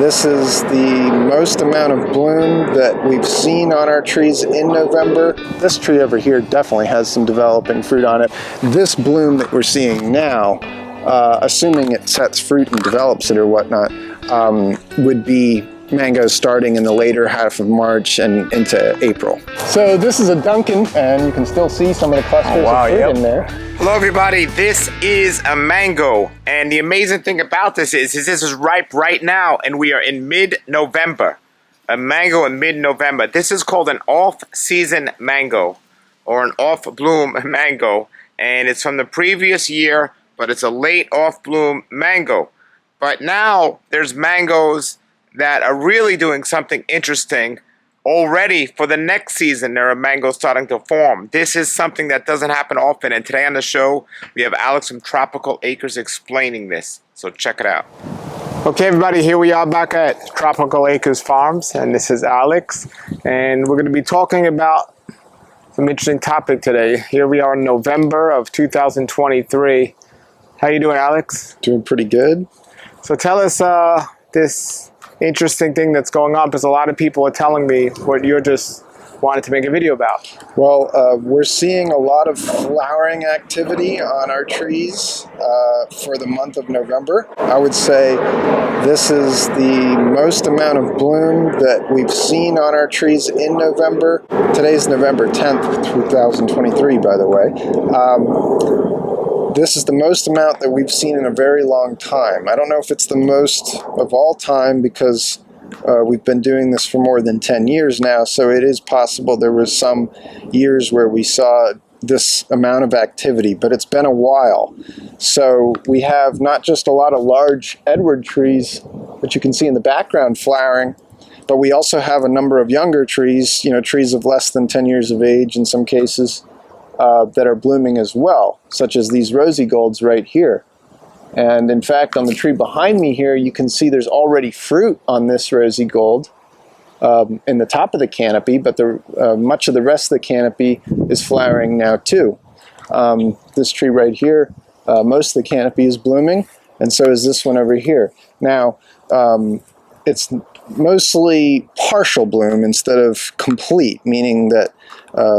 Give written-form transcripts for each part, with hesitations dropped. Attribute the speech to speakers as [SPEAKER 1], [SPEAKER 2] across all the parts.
[SPEAKER 1] This is the most amount of bloom that we've seen on our trees in November. This tree over here definitely has some developing fruit on it. This bloom that we're seeing now, assuming it sets fruit and develops it or whatnot, would be mangoes starting in the later half of March and into April. So this is a Duncan, and you can still see some of the clusters of fruit in there.
[SPEAKER 2] Hello everybody, this is a mango, and the amazing thing about this is this is ripe right now, and we are in mid-November. A mango in mid-November. This is called an off-season mango, or an off-bloom mango, and it's from the previous year, but it's a late off-bloom mango. But now there's mangoes that are really doing something interesting. Already for the next season, there are mangoes starting to form. This is something that doesn't happen often, and today on the show, we have Alex from Tropical Acres explaining this. So check it out.
[SPEAKER 3] Okay, everybody, here we are back at Tropical Acres Farms, and this is Alex, and we're going to be talking about some interesting topic today. Here we are in November of 2023. How you doing, Alex?
[SPEAKER 1] Doing pretty good.
[SPEAKER 3] So tell us this interesting thing that's going on, because a lot of people are telling me what you're just wanted to make a video about.
[SPEAKER 1] Well, we're seeing a lot of flowering activity on our trees for the month of November. I would say this is the most amount of bloom that we've seen on our trees in November. Today's November 10th, 2023, by the way. This is the most amount that we've seen in a very long time. I don't know if it's the most of all time because we've been doing this for more than 10 years now, so it is possible there was some years where we saw this amount of activity, but it's been a while. So we have not just a lot of large Edward trees, which you can see in the background flowering, but we also have a number of younger trees, trees of less than 10 years of age in some cases, that are blooming as well, such as these rosy golds right here. And in fact, on the tree behind me here, you can see there's already fruit on this rosy gold in the top of the canopy, but much of the rest of the canopy is flowering now too. This tree right here, most of the canopy is blooming, and so is this one over here. Now, it's mostly partial bloom instead of complete, meaning that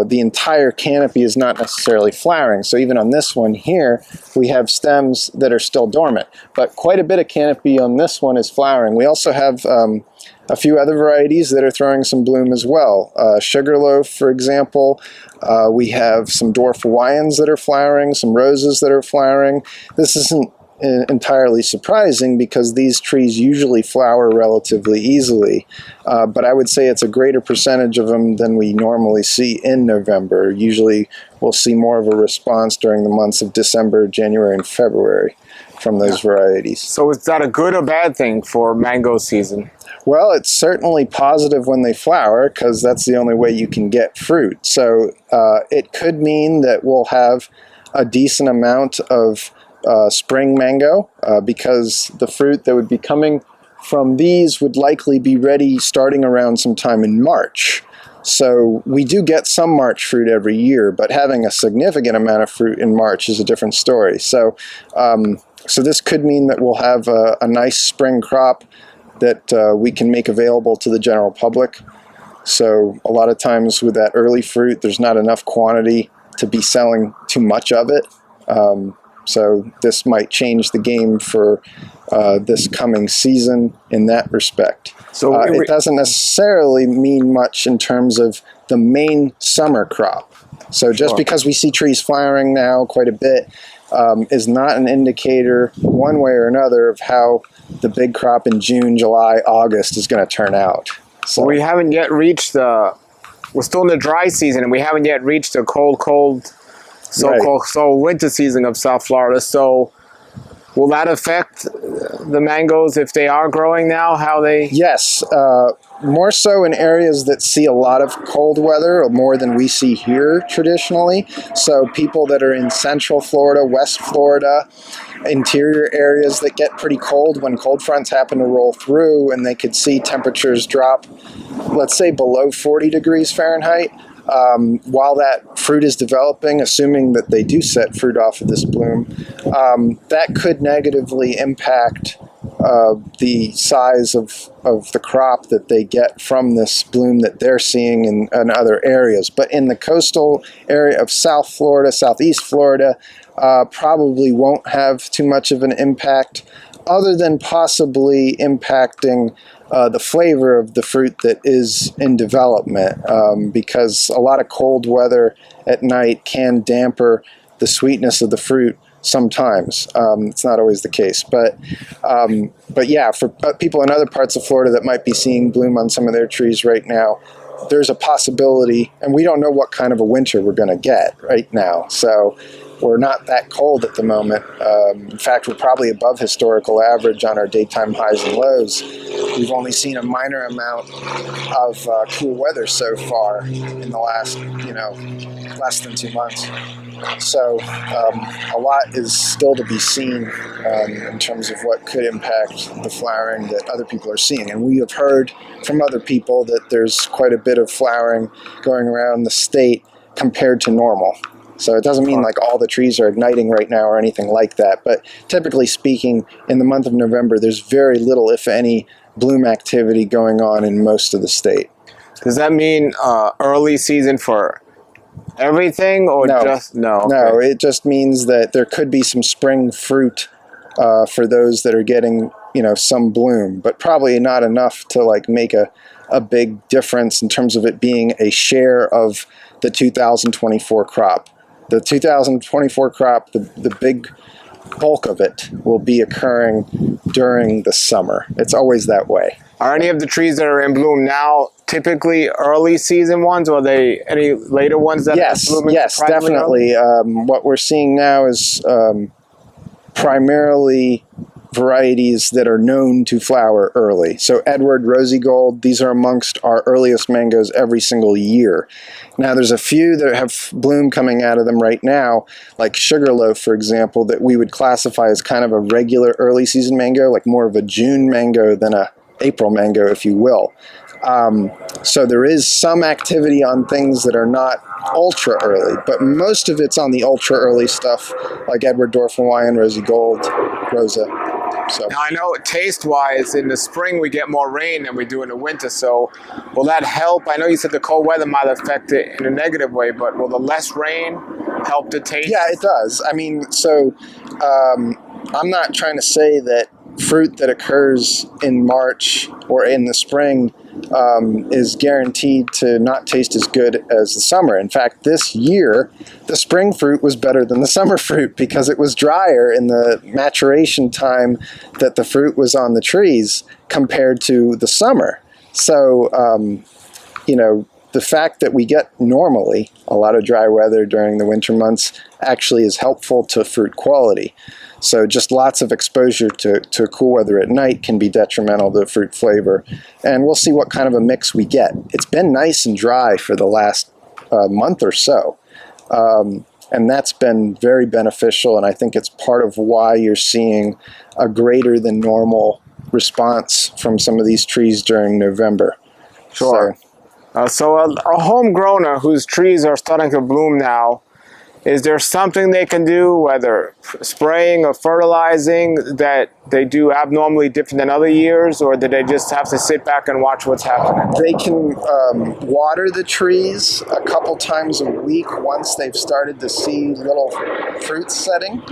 [SPEAKER 1] the entire canopy is not necessarily flowering. So even on this one here, we have stems that are still dormant, but quite a bit of canopy on this one is flowering. We also have a few other varieties that are throwing some bloom as well. Sugarloaf, for example. We have some dwarf Hawaiians that are flowering, some roses that are flowering. This isn't entirely surprising because these trees usually flower relatively easily, but I would say it's a greater percentage of them than we normally see in November. Usually we'll see more of a response during the months of December, January, and February from those varieties.
[SPEAKER 3] So is that a good or bad thing for mango season?
[SPEAKER 1] Well, it's certainly positive when they flower because that's the only way you can get fruit. So it could mean that we'll have a decent amount of spring mango because the fruit that would be coming from these would likely be ready starting around sometime in March. So we do get some March fruit every year, but having a significant amount of fruit in March is a different story. So so this could mean that we'll have a nice spring crop that we can make available to the general public. So a lot of times with that early fruit, there's not enough quantity to be selling too much of it. So this might change the game for this coming season in that respect. So it doesn't necessarily mean much in terms of the main summer crop. So just because we see trees flowering now quite a bit is not an indicator one way or another of how the big crop in June, July, August is going to turn out. So
[SPEAKER 3] we haven't yet reached we're still in the dry season, and we haven't yet reached the cold so-called winter season of South Florida. So will that affect the mangoes if they are growing now? Yes,
[SPEAKER 1] more so in areas that see a lot of cold weather, or more than we see here traditionally. So people that are in Central Florida, West Florida, interior areas that get pretty cold when cold fronts happen to roll through, and they could see temperatures drop, let's say below 40 degrees Fahrenheit. While that fruit is developing, assuming that they do set fruit off of this bloom, that could negatively impact the size of the crop that they get from this bloom that they're seeing in other areas. But in the coastal area of South Florida, Southeast Florida, probably won't have too much of an impact, other than possibly impacting the flavor of the fruit that is in development, because a lot of cold weather at night can damper the sweetness of the fruit sometimes. It's not always the case, but yeah, for people in other parts of Florida that might be seeing bloom on some of their trees right now, there's a possibility, and we don't know what kind of a winter we're going to get right now. So we're not that cold at the moment. In fact, we're probably above historical average on our daytime highs and lows. We've only seen a minor amount of cool weather so far in the last, less than 2 months. So a lot is still to be seen in terms of what could impact the flowering that other people are seeing. And we have heard from other people that there's quite a bit of flowering going around the state compared to normal. So it doesn't mean like all the trees are igniting right now or anything like that. But typically speaking, in the month of November, there's very little, if any, bloom activity going on in most of the state.
[SPEAKER 3] Does that mean early season for everything, or just no? Okay.
[SPEAKER 1] No, it just means that there could be some spring fruit for those that are getting, some bloom, but probably not enough to like make a big difference in terms of it being a share of the 2024 crop. The 2024 crop, the big bulk of it will be occurring during the summer. It's always that way.
[SPEAKER 3] Are any of the trees that are in bloom now typically early season ones, or are they any later ones that are blooming?
[SPEAKER 1] Yes, definitely. What we're seeing now is primarily varieties that are known to flower early. So Edward, Rosy Gold, these are amongst our earliest mangoes every single year. Now there's a few that have bloom coming out of them right now, like Sugarloaf, for example, that we would classify as kind of a regular early season mango, like more of a June mango than a April mango, if you will. So there is some activity on things that are not ultra early, but most of it's on the ultra early stuff, like Edward Dwarf Hawaiian, Rosy Gold, Rosa. So
[SPEAKER 3] now I know taste-wise, in the spring we get more rain than we do in the winter. So will that help? I know you said the cold weather might affect it in a negative way, but will the less rain help the taste?
[SPEAKER 1] Yeah, it does. I mean, so I'm not trying to say that fruit that occurs in March or in the spring is guaranteed to not taste as good as the summer. In fact, this year, the spring fruit was better than the summer fruit because it was drier in the maturation time that the fruit was on the trees compared to the summer. So, the fact that we get normally a lot of dry weather during the winter months actually is helpful to fruit quality. So just lots of exposure to cool weather at night can be detrimental to fruit flavor. And we'll see what kind of a mix we get. It's been nice and dry for the last month or so. And that's been very beneficial. And I think it's part of why you're seeing a greater than normal response from some of these trees during November.
[SPEAKER 3] Sure. So a homegrowner whose trees are starting to bloom now, is there something they can do, whether spraying or fertilizing, that they do abnormally different than other years, or do they just have to sit back and watch what's happening?
[SPEAKER 1] They can water the trees a couple times a week once they've started to see little fruits setting.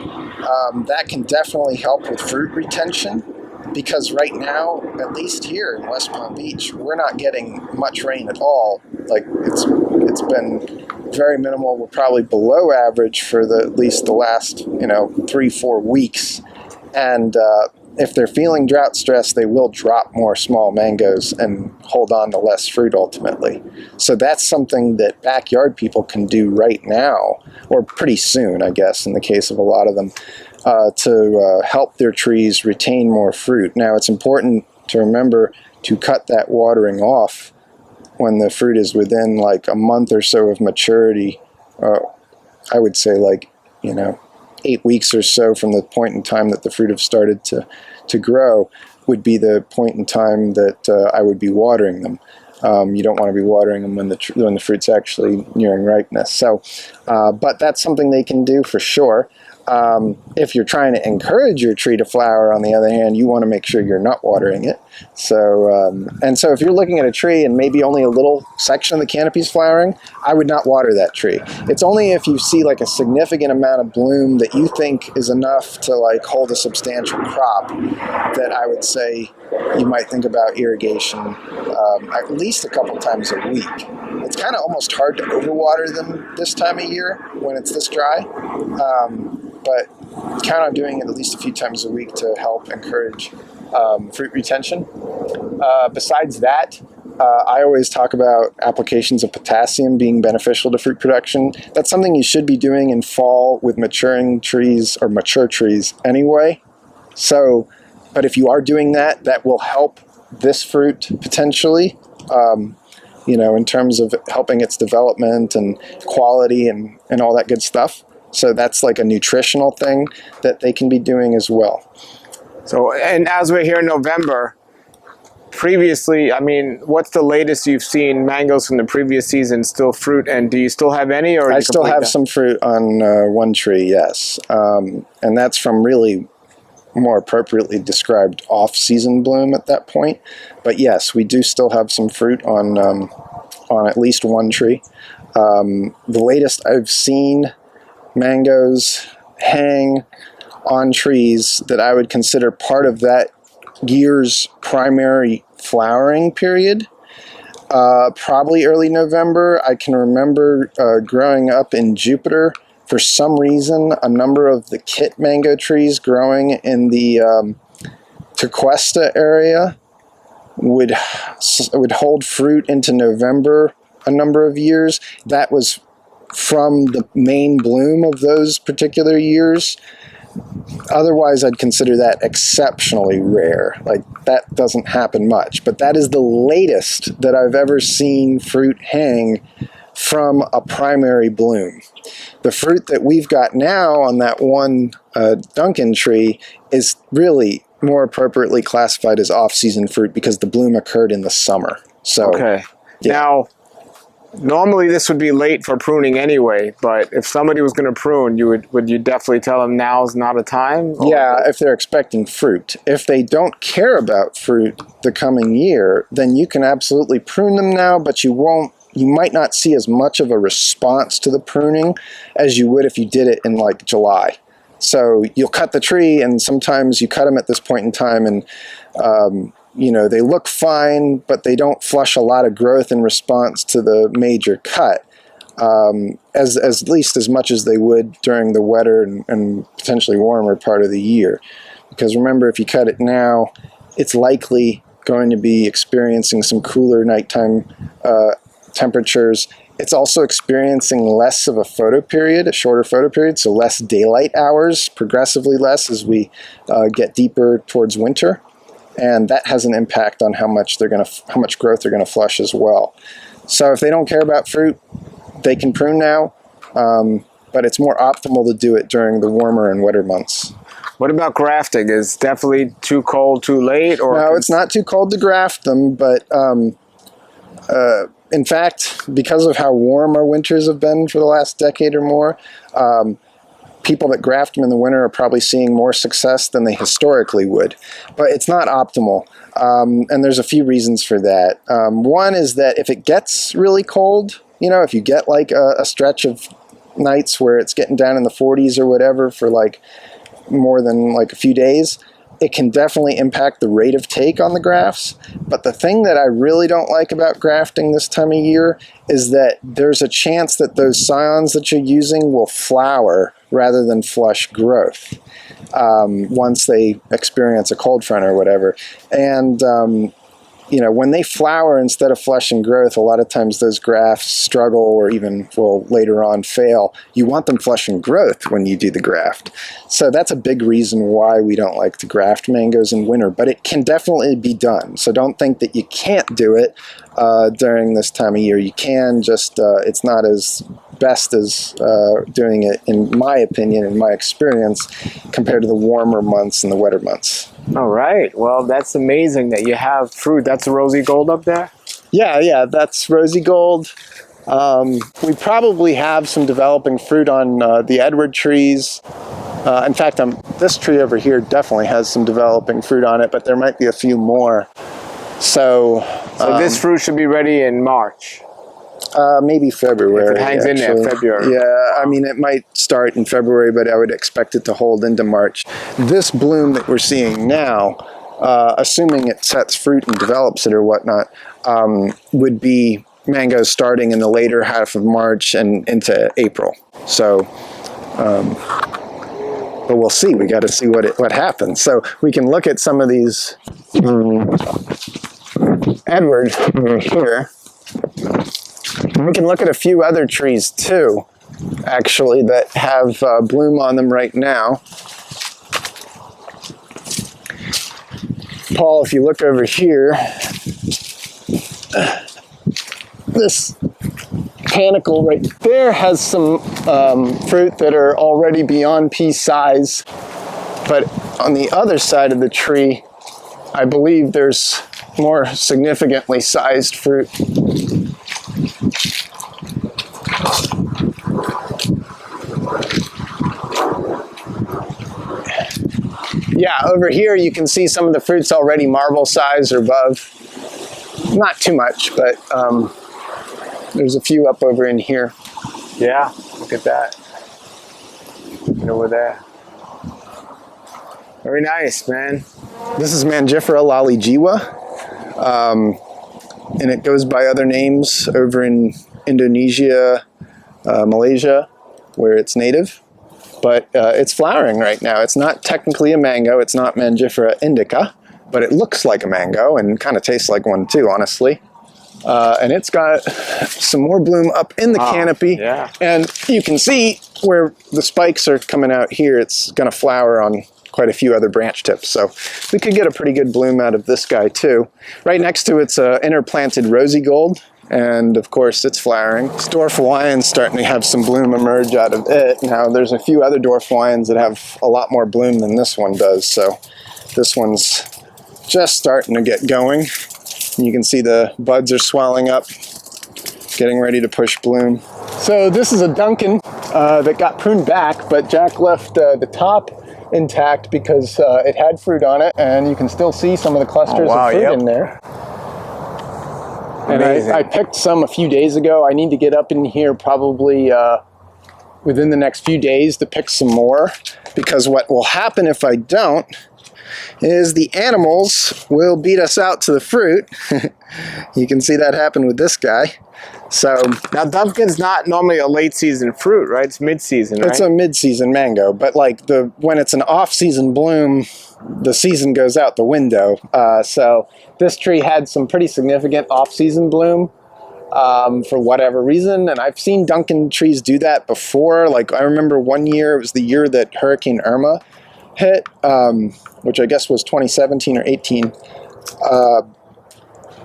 [SPEAKER 1] That can definitely help with fruit retention, because right now, at least here in West Palm Beach, we're not getting much rain at all. Like it's been very minimal. We're probably below average for at least the last 3-4 weeks. And if they're feeling drought stress, they will drop more small mangoes and hold on to less fruit ultimately. So that's something that backyard people can do right now, or pretty soon, I guess, in the case of a lot of them, to help their trees retain more fruit. Now, it's important to remember to cut that watering off when the fruit is within like a month or so of maturity. I would say 8 weeks or so from the point in time that the fruit have started to grow would be the point in time that I would be watering them. You don't want to be watering them when the fruit's actually nearing ripeness. So, but that's something they can do for sure. If you're trying to encourage your tree to flower, on the other hand, you want to make sure you're not watering it. So, so if you're looking at a tree and maybe only a little section of the canopy is flowering, I would not water that tree. It's only if you see like a significant amount of bloom that you think is enough to like hold a substantial crop that I would say you might think about irrigation at least a couple times a week. It's kind of almost hard to overwater them this time of year when it's this dry. But count on doing it at least a few times a week to help encourage fruit retention. Besides that, I always talk about applications of potassium being beneficial to fruit production. That's something you should be doing in fall with maturing trees or mature trees anyway. So, but if you are doing that, that will help this fruit potentially, in terms of helping its development and quality and all that good stuff. So that's like a nutritional thing that they can be doing as well.
[SPEAKER 3] So, and as we're here in November, previously, I mean, what's the latest you've seen mangoes from the previous season still fruit? And do you still have any? Or
[SPEAKER 1] I still have some fruit on one tree, yes. And that's from really more appropriately described off-season bloom at that point. But yes, we do still have some fruit on at least one tree. The latest I've seen mangoes hang on trees that I would consider part of that year's primary flowering period. Probably early November. I can remember growing up in Jupiter, for some reason, a number of the kit mango trees growing in the Tequesta area would hold fruit into November a number of years. That was from the main bloom of those particular years. Otherwise, I'd consider that exceptionally rare. Like, that doesn't happen much. But that is the latest that I've ever seen fruit hang from a primary bloom. The fruit that we've got now on that one Duncan tree is really more appropriately classified as off-season fruit because the bloom occurred in the summer. So,
[SPEAKER 3] okay.
[SPEAKER 1] Yeah.
[SPEAKER 3] Now, normally this would be late for pruning anyway, but if somebody was going to prune, would you definitely tell them now's not a time?
[SPEAKER 1] Yeah, if they're expecting fruit. If they don't care about fruit the coming year, then you can absolutely prune them now, but you might not see as much of a response to the pruning as you would if you did it in like July. So you'll cut the tree, and sometimes you cut them at this point in time, and they look fine, but they don't flush a lot of growth in response to the major cut, as at least as much as they would during the wetter and potentially warmer part of the year. Because remember, if you cut it now, it's likely going to be experiencing some cooler nighttime temperatures. It's also experiencing less of a a shorter photo period, so less daylight hours, progressively less as we get deeper towards winter. And that has an impact on how much growth they're going to flush as well. So if they don't care about fruit, they can prune now, but it's more optimal to do it during the warmer and wetter months.
[SPEAKER 3] What about grafting? Is definitely too cold, too late? Or
[SPEAKER 1] no, it's not too cold to graft them, but in fact, because of how warm our winters have been for the last decade or more, people that graft them in the winter are probably seeing more success than they historically would. But it's not optimal, and there's a few reasons for that. One is that if it gets really cold, if you get like a stretch of nights where it's getting down in the 40s or whatever for like more than like a few days, it can definitely impact the rate of take on the grafts. But the thing that I really don't like about grafting this time of year is that there's a chance that those scions that you're using will flower rather than flush growth once they experience a cold front or whatever. And when they flower instead of flushing growth, a lot of times those grafts struggle or even will later on fail. You want them flushing growth when you do the graft. So that's a big reason why we don't like to graft mangoes in winter, but it can definitely be done. So don't think that you can't do it during this time of year. You can, just it's not as best as doing it, in my opinion, in my experience, compared to the warmer months and the wetter months.
[SPEAKER 3] All right. Well, that's amazing that you have fruit. That's a rosy gold up there?
[SPEAKER 1] Yeah, that's rosy gold. We probably have some developing fruit on the Edward trees. In fact, this tree over here definitely has some developing fruit on it, but there might be a few more. So
[SPEAKER 3] this fruit should be ready in March.
[SPEAKER 1] Maybe February.
[SPEAKER 3] If it hangs in there, February.
[SPEAKER 1] Yeah, I mean, it might start in February, but I would expect it to hold into March. This bloom that we're seeing now, assuming it sets fruit and develops it or whatnot, would be mangoes starting in the later half of March and into April. So, but we'll see. We got to see what happens. So we can look at some of these Edward here. We can look at a few other trees too, actually, that have bloom on them right now. Paul, if you look over here, this panicle right there has some fruit that are already beyond pea size, but on the other side of the tree, I believe there's more significantly sized fruit. Yeah, over here you can see some of the fruits already marble size or above. Not too much, but there's a few up over in here.
[SPEAKER 3] Yeah, look at that. And over there. Very nice, man.
[SPEAKER 1] This is Mangifera lalijiwa, and it goes by other names over in Indonesia, Malaysia, where it's native. But it's flowering right now. It's not technically a mango. It's not Mangifera indica, but it looks like a mango and kind of tastes like one too, honestly. And it's got some more bloom up in the canopy.
[SPEAKER 3] Yeah.
[SPEAKER 1] And you can see where the spikes are coming out here. It's going to flower on quite a few other branch tips. So we could get a pretty good bloom out of this guy too. Right next to it's interplanted rosy gold. And of course it's flowering. This dwarf Hawaiian's starting to have some bloom emerge out of it. Now there's a few other dwarf Hawaiians that have a lot more bloom than this one does. So this one's just starting to get going. You can see the buds are swelling up, getting ready to push bloom. So this is a Duncan that got pruned back, but Jack left the top intact because it had fruit on it, and you can still see some of the clusters of fruit in there. And I picked some a few days ago. I need to get up in here probably within the next few days to pick some more, because what will happen if I don't is the animals will beat us out to the fruit. You can see that happen with this guy. So
[SPEAKER 3] now Duncan's not normally a late season fruit, right? It's mid-season, right?
[SPEAKER 1] It's a mid-season mango, but like when it's an off-season bloom, the season goes out the window. So this tree had some pretty significant off-season bloom for whatever reason, and I've seen Duncan trees do that before. Like I remember one year, it was the year that Hurricane Irma hit, which I guess was 2017 or 18.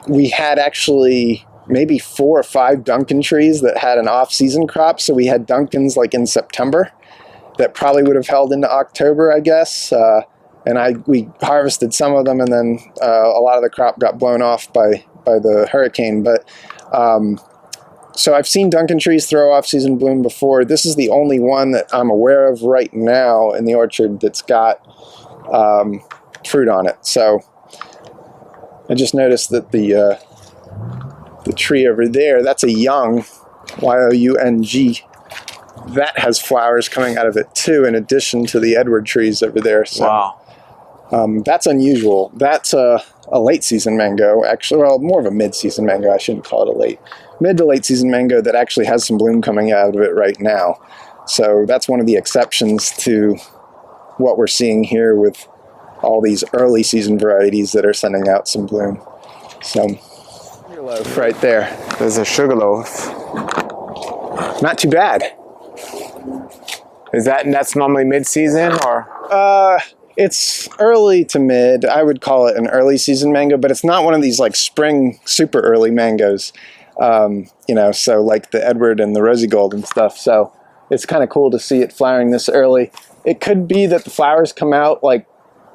[SPEAKER 1] We had actually maybe 4 or 5 Duncan trees that had an off-season crop. So we had Duncans like in September that probably would have held into October, I guess. And we harvested some of them, and then a lot of the crop got blown off by the hurricane. But so I've seen Duncan trees throw off-season bloom before. This is the only one that I'm aware of right now in the orchard that's got fruit on it. So I just noticed that the tree over there, that's a young Y-O-U-N-G. That has flowers coming out of it too, in addition to the Edward trees over there. So,
[SPEAKER 3] wow.
[SPEAKER 1] That's unusual. That's a late season mango, actually. Well, more of a mid-season mango. I shouldn't call it a mid to late season mango that actually has some bloom coming out of it right now. So that's one of the exceptions to what we're seeing here with all these early season varieties that are sending out some bloom. So sugarloaf right there.
[SPEAKER 3] There's a sugarloaf.
[SPEAKER 1] Not too bad.
[SPEAKER 3] That's normally mid-season, or?
[SPEAKER 1] It's early to mid. I would call it an early season mango, but it's not one of these like spring super early mangoes. So like the Edward and the Rosy Gold and stuff. So it's kind of cool to see it flowering this early. It could be that the flowers come out like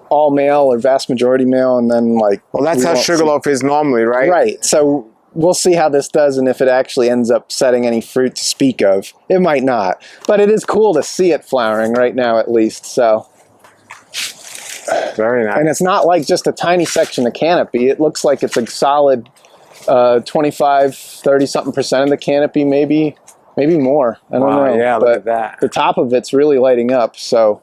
[SPEAKER 1] all male or vast majority male, and then like...
[SPEAKER 3] Well, that's how sugarloaf is normally, right?
[SPEAKER 1] Right. So we'll see how this does and if it actually ends up setting any fruit to speak of. It might not, but it is cool to see it flowering right now at least. So
[SPEAKER 3] very nice.
[SPEAKER 1] And it's not like just a tiny section of canopy. It looks like it's a solid 25, 30 something percent of the canopy, maybe more. I don't know.
[SPEAKER 3] Yeah,
[SPEAKER 1] but
[SPEAKER 3] look at that.
[SPEAKER 1] The top of it's really lighting up. So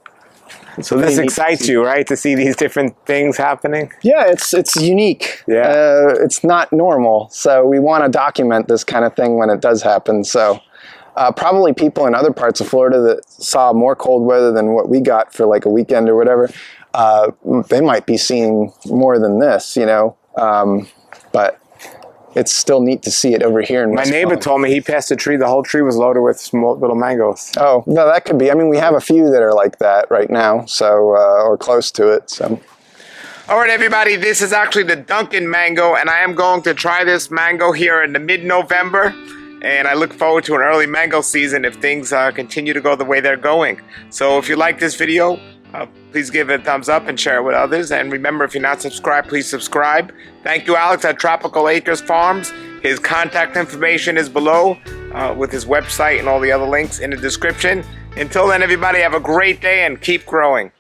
[SPEAKER 3] this excites you, right? To see these different things happening?
[SPEAKER 1] Yeah, it's unique.
[SPEAKER 3] Yeah.
[SPEAKER 1] It's not normal. So we want to document this kind of thing when it does happen. So probably people in other parts of Florida that saw more cold weather than what we got for like a weekend or whatever, they might be seeing more than this, you know. But it's still neat to see it over here. In
[SPEAKER 3] My neighbor told me he passed a tree. The whole tree was loaded with small little mangoes.
[SPEAKER 1] Oh, no, that could be. I mean, we have a few that are like that right now, so or close to it. So.
[SPEAKER 2] All right, everybody, this is actually the Dunkin' mango, and I am going to try this mango here in the mid-November, and I look forward to an early mango season if things continue to go the way they're going. So if you like this video, please give it a thumbs up and share it with others. And remember, if you're not subscribed, please subscribe. Thank you, Alex, at Tropical Acres Farms. His contact information is below with his website and all the other links in the description. Until then, everybody, have a great day and keep growing.